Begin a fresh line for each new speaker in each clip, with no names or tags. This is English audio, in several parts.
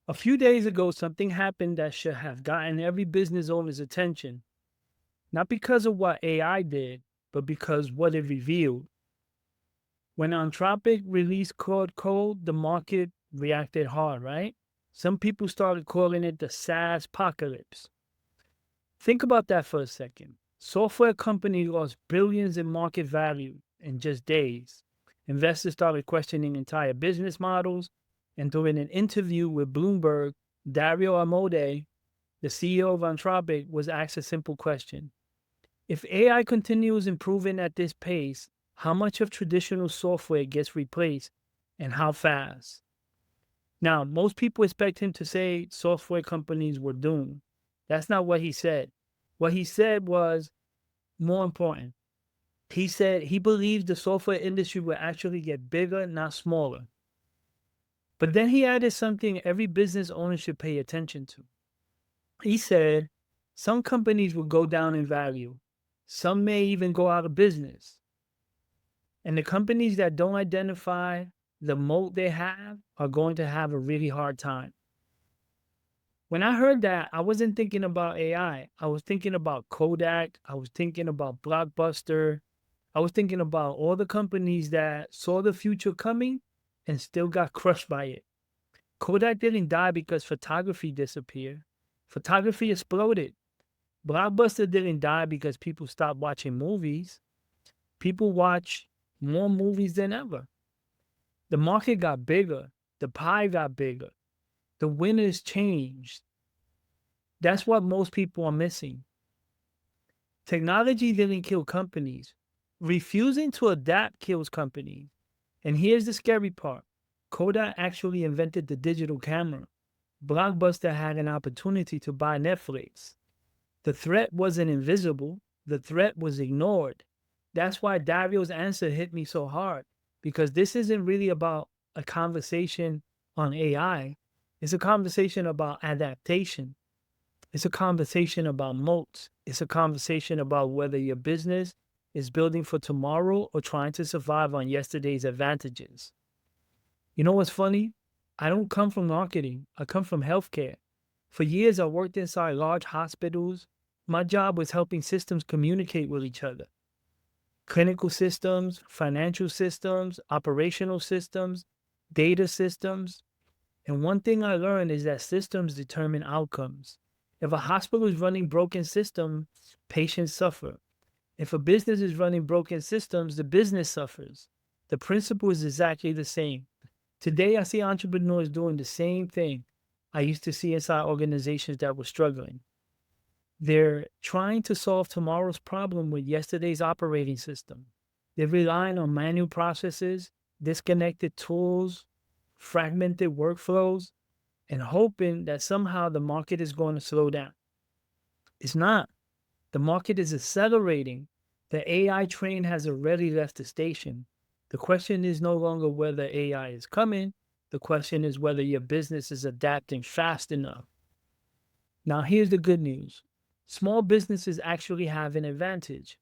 A few days ago, something happened that should have gotten every business owner's attention, not because of what AI did, but because what it revealed. When Anthropic released Claude Code, the market reacted hard, right? Some people started calling it the SaaSpocalypse. Think about that for a second. Software companies lost billions in market value in just days. Investors started questioning entire business models. And during an interview with Bloomberg, Dario Amodei, the CEO of Anthropic, was asked a simple question. If AI continues improving at this pace, how much of traditional software gets replaced and how fast? Now, most people expect him to say software companies were doomed. That's not what he said. What he said was more important. He said he believes the software industry will actually get bigger, not smaller. But then he added something every business owner should pay attention to. He said some companies will go down in value, some may even go out of business. And the companies that don't identify the moat they have are going to have a really hard time. When I heard that, I wasn't thinking about AI. I was thinking about Kodak. I was thinking about Blockbuster. I was thinking about all the companies that saw the future coming and still got crushed by it. Kodak didn't die because photography disappeared. Photography exploded. Blockbuster didn't die because people stopped watching movies. People watch more movies than ever. The market got bigger. The pie got bigger. The winners changed. That's what most people are missing. Technology didn't kill companies. Refusing to adapt kills companies. And here's the scary part. Kodak actually invented the digital camera. Blockbuster had an opportunity to buy Netflix. The threat wasn't invisible. The threat was ignored. That's why Dario's answer hit me so hard, because this isn't really about a conversation on AI. It's a conversation about adaptation. It's a conversation about moats. It's a conversation about whether your business is building for tomorrow or trying to survive on yesterday's advantages. You know what's funny? I don't come from marketing. I come from healthcare. For years, I worked inside large hospitals. My job was helping systems communicate with each other. Clinical systems, financial systems, operational systems, data systems. And one thing I learned is that systems determine outcomes. If a hospital is running broken systems, patients suffer. If a business is running broken systems, the business suffers. The principle is exactly the same. Today, I see entrepreneurs doing the same thing I used to see inside organizations that were struggling. They're trying to solve tomorrow's problem with yesterday's operating system. They're relying on manual processes, disconnected tools, fragmented workflows, and hoping that somehow the market is going to slow down. It's not. The market is accelerating. The AI train has already left the station. The question is no longer whether AI is coming. The question is whether your business is adapting fast enough. Now, here's the good news. Small businesses actually have an advantage.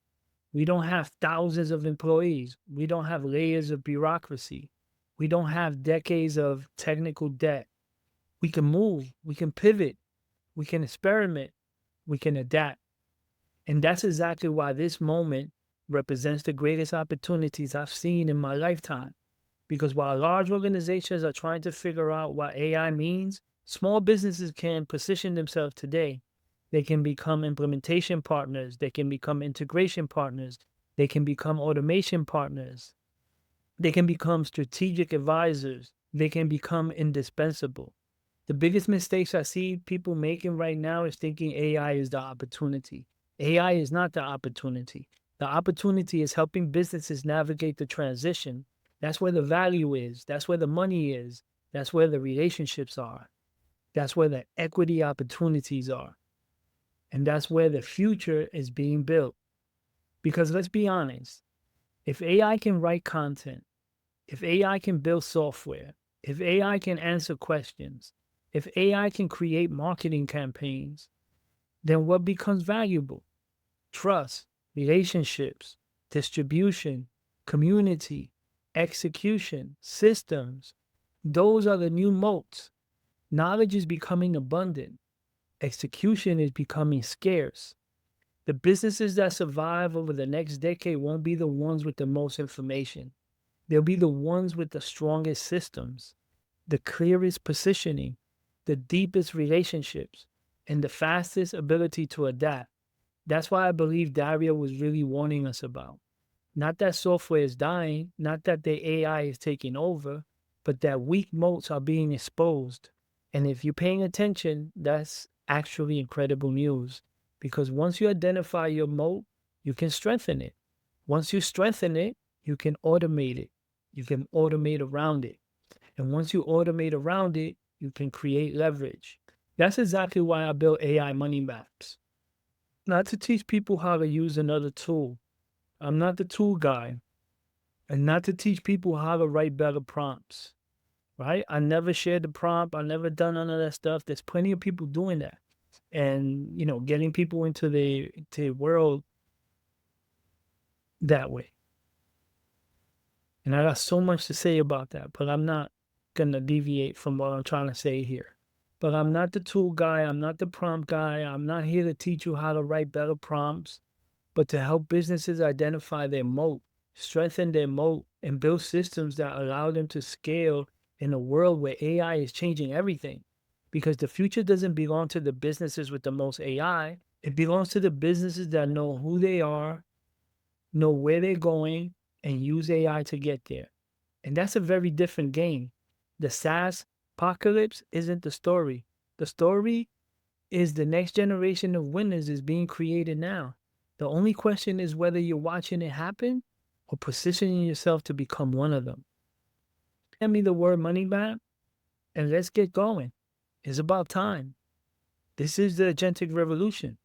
We don't have thousands of employees. We don't have layers of bureaucracy. We don't have decades of technical debt. We can move, we can pivot, we can experiment, we can adapt. And that's exactly why this moment represents the greatest opportunities I've seen in my lifetime. Because while large organizations are trying to figure out what AI means, small businesses can position themselves today. They can become implementation partners, they can become integration partners, they can become automation partners, they can become strategic advisors, they can become indispensable. The biggest mistakes I see people making right now is thinking AI is the opportunity. AI is not the opportunity. The opportunity is helping businesses navigate the transition. That's where the value is. That's where the money is. That's where the relationships are. That's where the equity opportunities are. And that's where the future is being built. Because let's be honest, if AI can write content, if AI can build software, if AI can answer questions, if AI can create marketing campaigns, then what becomes valuable? Trust, relationships, distribution, community, execution, systems. Those are the new moats. Knowledge is becoming abundant. Execution is becoming scarce. The businesses that survive over the next decade won't be the ones with the most information. They'll be the ones with the strongest systems, the clearest positioning, the deepest relationships, and the fastest ability to adapt. That's why I believe Dario was really warning us about. Not that software is dying, not that the AI is taking over, but that weak moats are being exposed. And if you're paying attention, that's actually incredible news. Because once you identify your moat, you can strengthen it. Once you strengthen it, you can automate it. You can automate around it. And once you automate around it, you can create leverage. That's exactly why I built AI money maps. Not to teach people how to use another tool. I'm not the tool guy. And not to teach people how to write better prompts, right? I never shared the prompt. I never done none of that stuff. There's plenty of people doing that. And, getting people into the world that way. And I got so much to say about that, but I'm not going to deviate from what I'm trying to say here. But I'm not the tool guy. I'm not the prompt guy. I'm not here to teach you how to write better prompts, but to help businesses identify their moat, strengthen their moat, and build systems that allow them to scale in a world where AI is changing everything. Because the future doesn't belong to the businesses with the most AI. It belongs to the businesses that know who they are, know where they're going, and use AI to get there. And that's a very different game. The SaaS apocalypse isn't the story. The story is the next generation of winners is being created now. The only question is whether you're watching it happen or positioning yourself to become one of them. Send me the word money map and let's get going. It's about time. This is the agentic revolution.